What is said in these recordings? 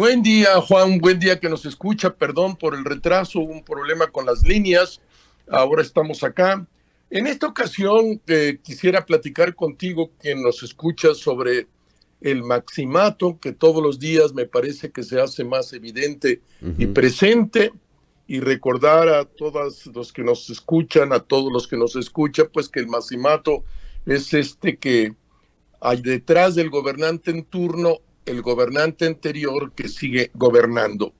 Buen día, Juan, buen día que nos escucha. Perdón por el retraso, hubo un problema con las líneas. Ahora estamos acá. En esta ocasión quisiera platicar contigo, que nos escucha, sobre el maximato, que todos los días me parece que se hace más evidente y Ujú. presente, y recordar a todos los que nos escuchan, a todos los que nos escuchan, pues que el maximato es que hay detrás del gobernante en turno el gobernante anterior que sigue gobernando.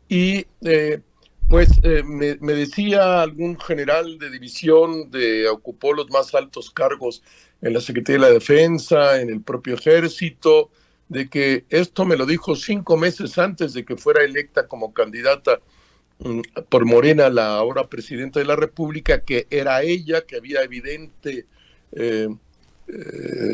Y me decía algún general de división, ocupó los más altos cargos en la Secretaría de la Defensa, en el propio Ejército, de que esto me lo dijo 5 meses antes de que fuera electa como candidata por Morena, la ahora presidenta de la República, que era ella, que había evidente eh,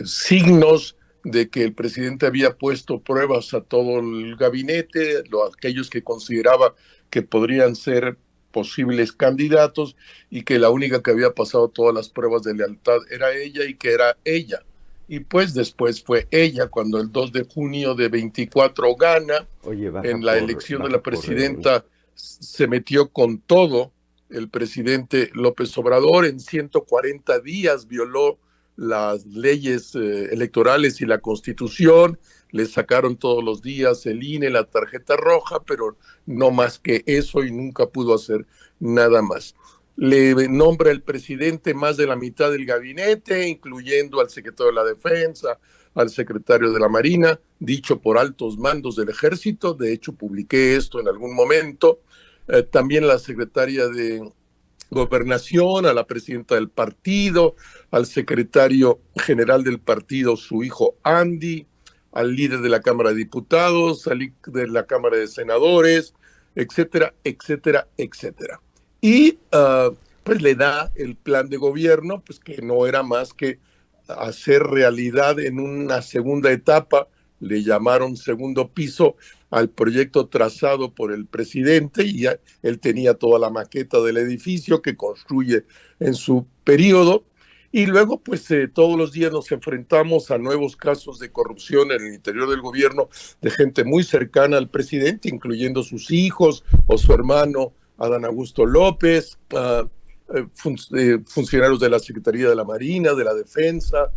signos de que el presidente había puesto pruebas a todo el gabinete, aquellos que consideraba que podrían ser posibles candidatos, y que la única que había pasado todas las pruebas de lealtad era ella, y que era ella. Y pues después fue ella cuando el 2 de junio de 24 gana Oye, en la elección de baja la por redonda. presidenta. Se metió con todo el presidente López Obrador. En 140 días violó las leyes electorales y la Constitución. Le sacaron todos los días el INE, la tarjeta roja, pero no más que eso, y nunca pudo hacer nada más. Le nombra el presidente más de la mitad del gabinete, incluyendo al secretario de la Defensa, al secretario de la Marina, dicho por altos mandos del Ejército. De hecho, publiqué esto en algún momento. También la secretaria de Gobernación, a la presidenta del partido, al secretario general del partido, su hijo Andy, al líder de la Cámara de Diputados, al líder de la Cámara de Senadores, etcétera, etcétera, etcétera. Y pues le da el plan de gobierno, pues que no era más que hacer realidad en una segunda etapa. Le llamaron segundo piso al proyecto trazado por el presidente, y ya él tenía toda la maqueta del edificio que construye en su periodo. Y luego, pues todos los días nos enfrentamos a nuevos casos de corrupción en el interior del gobierno, de gente muy cercana al presidente, incluyendo sus hijos o su hermano Adán Augusto López, funcionarios de la Secretaría de la Marina, de la Defensa,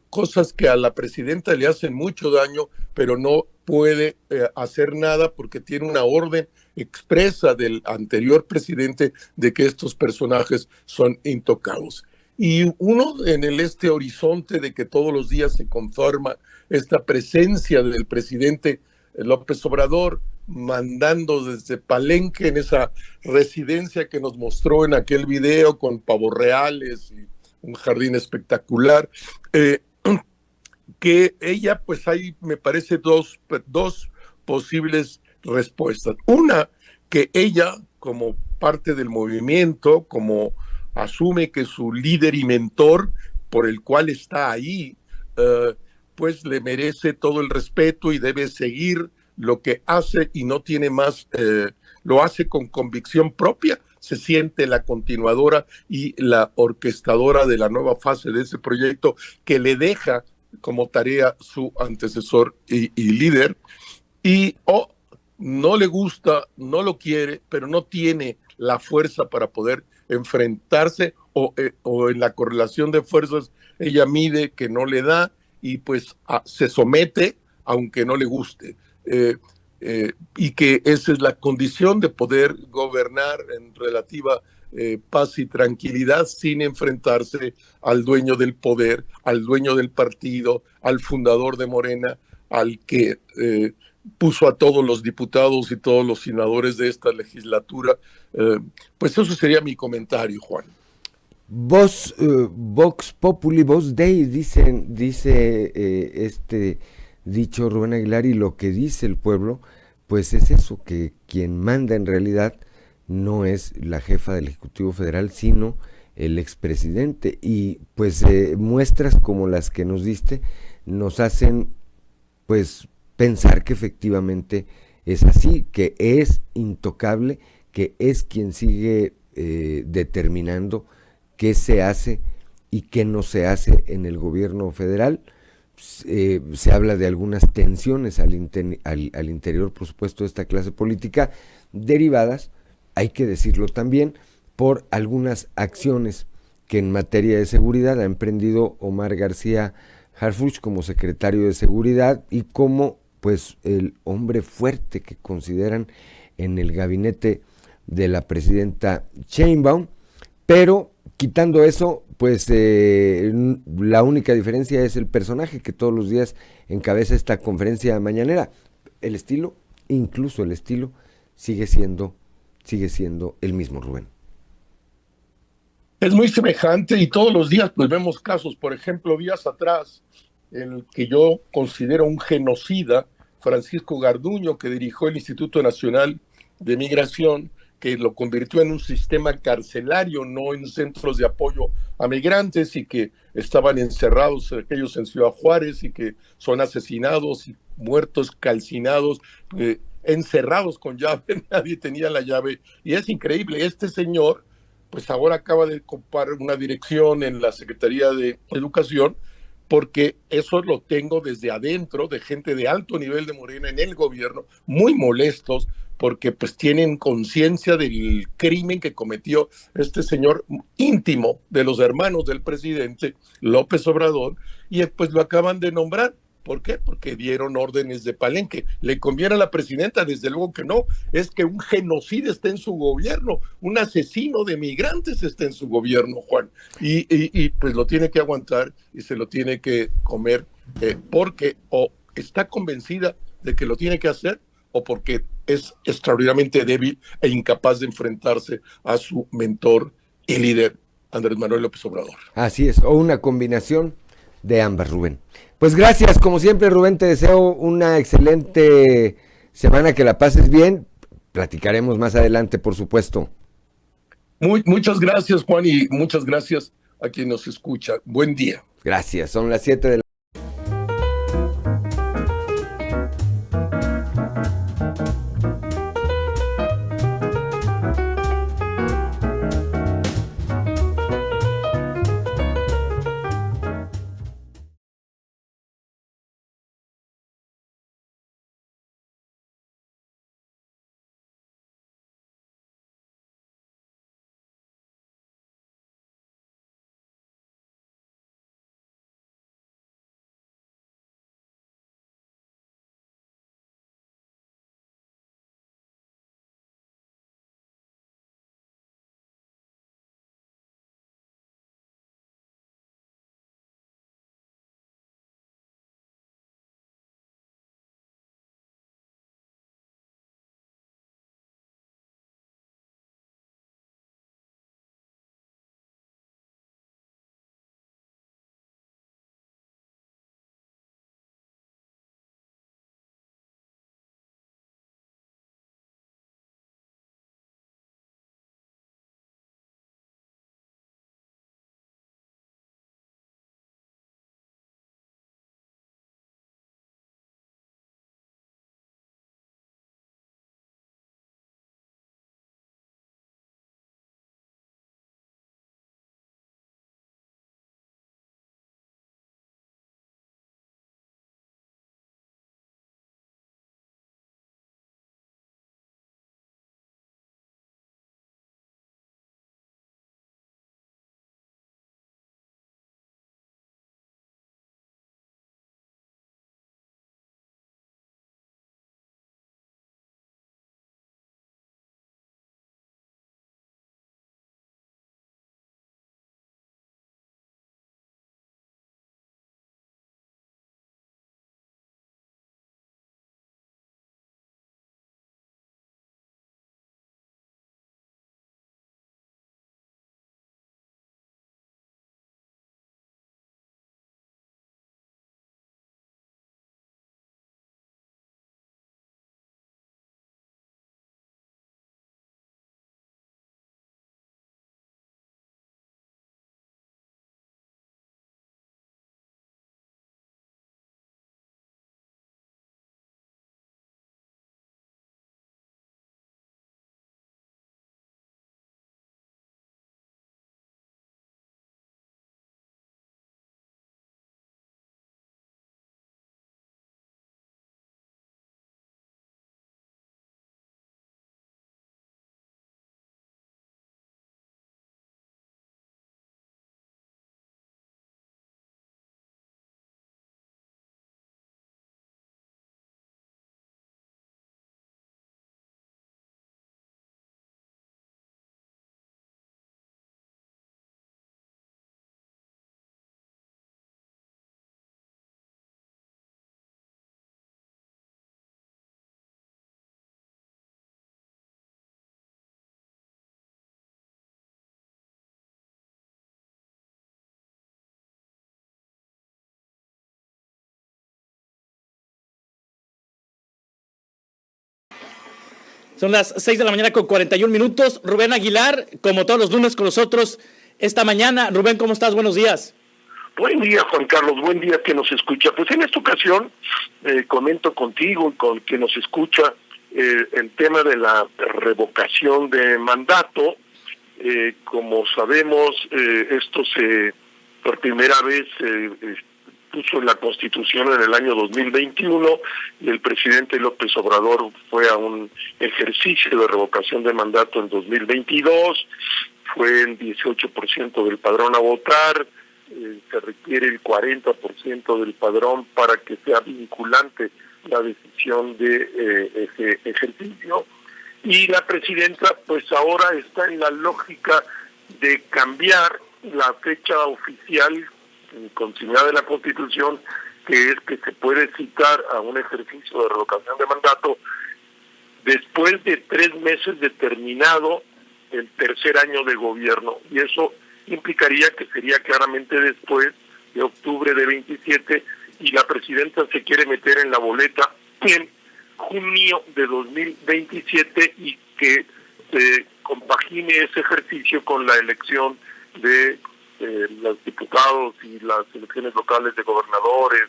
cosas que a la presidenta le hacen mucho daño, pero no puede hacer nada porque tiene una orden expresa del anterior presidente de que estos personajes son intocados. Y uno en este horizonte de que todos los días se conforma esta presencia del presidente López Obrador, mandando desde Palenque, en esa residencia que nos mostró en aquel video con pavos reales y un jardín espectacular, eh, que ella, pues hay, me parece, dos posibles respuestas. Una, que ella, como parte del movimiento, como asume que su líder y mentor, por el cual está ahí, eh, pues le merece todo el respeto y debe seguir lo que hace, y no tiene más, lo hace con convicción propia, se siente la continuadora y la orquestadora de la nueva fase de ese proyecto que le deja como tarea su antecesor y líder. Y no le gusta, no lo quiere, pero no tiene la fuerza para poder enfrentarse, o en la correlación de fuerzas ella mide que no le da, y pues se somete aunque no le guste. Y que esa es la condición de poder gobernar en relativa paz y tranquilidad, sin enfrentarse al dueño del poder, al dueño del partido, al fundador de Morena, al que puso a todos los diputados y todos los senadores de esta legislatura. Pues eso sería mi comentario, Juan. Vox Populi, Vox Dei, dice este dicho Rubén Aguilar, y lo que dice el pueblo, pues es eso, que quien manda en realidad no es la jefa del Ejecutivo Federal, sino el expresidente. Y pues muestras como las que nos diste nos hacen pues pensar que efectivamente es así, que es intocable, que es quien sigue determinando qué se hace y qué no se hace en el gobierno federal. se habla de algunas tensiones al interior, por supuesto, de esta clase política, derivadas, hay que decirlo también, por algunas acciones que en materia de seguridad ha emprendido Omar García Harfuch como secretario de Seguridad y como pues el hombre fuerte que consideran en el gabinete de la presidenta Sheinbaum, pero quitando eso, pues la única diferencia es el personaje que todos los días encabeza esta conferencia mañanera. El estilo, incluso el estilo, sigue siendo el mismo, Rubén. Es muy semejante y todos los días pues vemos casos, por ejemplo, días atrás, el que yo considero un genocida, Francisco Garduño, que dirigió el Instituto Nacional de Migración, que lo convirtió en un sistema carcelario, no en centros de apoyo a migrantes, y que estaban encerrados aquellos en Ciudad Juárez y que son asesinados y muertos calcinados, encerrados con llave, nadie tenía la llave. Y es increíble, este señor pues ahora acaba de ocupar una dirección en la Secretaría de Educación, porque eso lo tengo desde adentro, de gente de alto nivel de Morena en el gobierno, muy molestos, porque pues tienen conciencia del crimen que cometió este señor íntimo de los hermanos del presidente López Obrador, y pues lo acaban de nombrar. ¿Por qué? Porque dieron órdenes de Palenque. ¿Le conviene a la presidenta? Desde luego que no. Es que un genocida está en su gobierno, un asesino de migrantes está en su gobierno, Juan. Y pues lo tiene que aguantar y se lo tiene que comer, porque o está convencida de que lo tiene que hacer o porque es extraordinariamente débil e incapaz de enfrentarse a su mentor y líder, Andrés Manuel López Obrador. Así es, o una combinación de ambas, Rubén. Pues gracias, como siempre, Rubén, te deseo una excelente semana, que la pases bien. Platicaremos más adelante, por supuesto. Muchas gracias, Juan, y muchas gracias a quien nos escucha. Buen día. Gracias, son las 7 de la Son las 6 de la mañana con 41 minutos. Rubén Aguilar, como todos los lunes con nosotros esta mañana. Rubén, ¿cómo estás? Buenos días. Buen día, Juan Carlos, buen día que nos escucha. Pues en esta ocasión comento contigo y con quien nos escucha el tema de la revocación de mandato. Como sabemos, esto por primera vez puso en la Constitución en el año 2021 y el presidente López Obrador fue a un ejercicio de revocación de mandato en 2022, fue el 18% del padrón a votar, se requiere el 40% del padrón para que sea vinculante la decisión de ese ejercicio, y la presidenta pues ahora está en la lógica de cambiar la fecha oficial consignada en la Constitución, que es que se puede citar a un ejercicio de revocación de mandato después de 3 meses de terminado el tercer año de gobierno, y eso implicaría que sería claramente después de octubre de 27, y la presidenta se quiere meter en la boleta en junio de 2027 y que se compagine ese ejercicio con la elección de los diputados y las elecciones locales de gobernadores,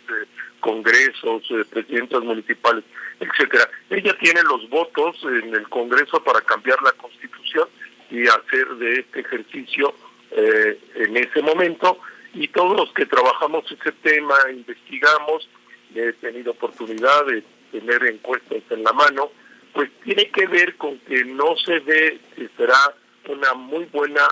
congresos, presidentas municipales, etcétera. Ella tiene los votos en el Congreso para cambiar la Constitución y hacer de este ejercicio en ese momento, y todos los que trabajamos ese tema, investigamos, he tenido oportunidad de tener encuestas en la mano, pues tiene que ver con que no se ve que será una muy buena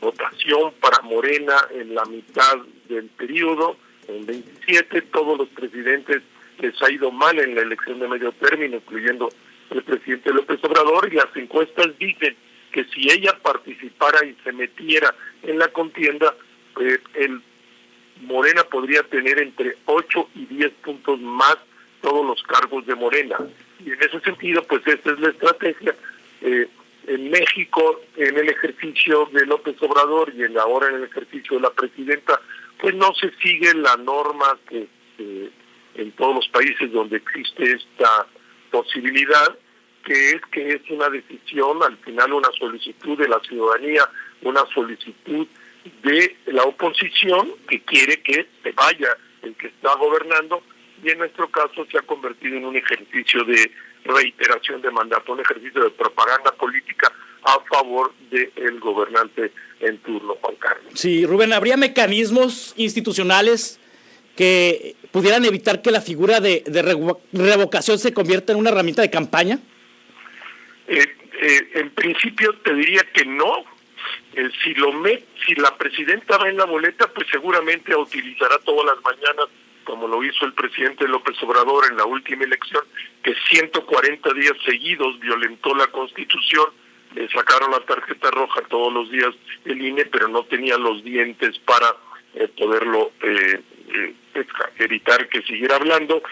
votación para Morena en la mitad del periodo. En 27 todos los presidentes les ha ido mal en la elección de medio término, incluyendo el presidente López Obrador, y las encuestas dicen que si ella participara y se metiera en la contienda, el Morena podría tener entre 8 y 10 puntos más todos los cargos de Morena. Y en ese sentido, pues esta es la estrategia. En México, en el ejercicio de López Obrador y ahora en el ejercicio de la presidenta, pues no se sigue la norma que en todos los países donde existe esta posibilidad, que es una decisión, al final una solicitud de la ciudadanía, una solicitud de la oposición que quiere que se vaya el que está gobernando, y en nuestro caso se ha convertido en un ejercicio de reiteración de mandato, un ejercicio de propaganda política a favor del gobernante en turno, Juan Carlos. Sí, Rubén, ¿habría mecanismos institucionales que pudieran evitar que la figura de revocación se convierta en una herramienta de campaña? En principio te diría que no. Si la presidenta va en la boleta, pues seguramente utilizará todas las mañanas, como lo hizo el presidente López Obrador en la última elección, que 140 días seguidos violentó la Constitución, le sacaron la tarjeta roja todos los días el INE, pero no tenía los dientes para poderlo evitar que siguiera hablando.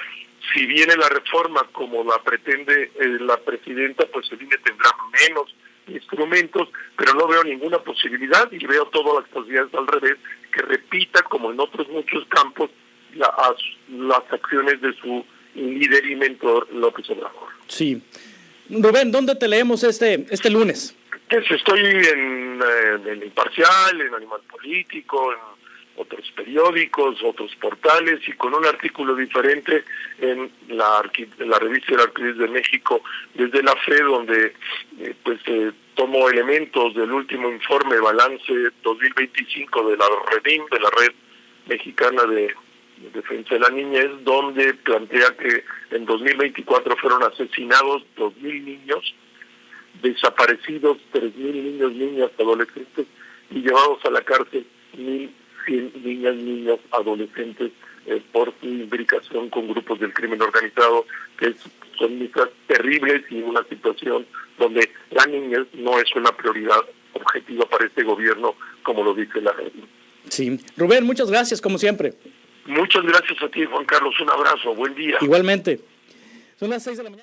Si viene la reforma como la pretende la presidenta, pues el INE tendrá menos instrumentos, pero no veo ninguna posibilidad, y veo todas las posibilidades al revés, que repita, como en otros muchos campos, las acciones de su líder y mentor López Obrador. Sí. Rubén, ¿dónde te leemos este lunes? Pues estoy en El Imparcial, en Animal Político, en otros periódicos, otros portales, y con un artículo diferente en la revista del Arquidiócesis de México, Desde la Fe, donde tomo elementos del último informe balance 2025 de la REDIM, de la Red Mexicana de Defensa de la Niñez, donde plantea que en 2024 fueron asesinados 2,000 niños, desaparecidos 3,000 niños, niñas, adolescentes, y llevados a la cárcel 1,100 niñas, niños, adolescentes por su imbricación con grupos del crimen organizado, que son cifras terribles y una situación donde la niñez no es una prioridad objetiva para este gobierno, como lo dice la red. Sí. Rubén, muchas gracias, como siempre. Muchas gracias a ti, Juan Carlos. Un abrazo. Buen día. Igualmente. Son las 6 de la mañana.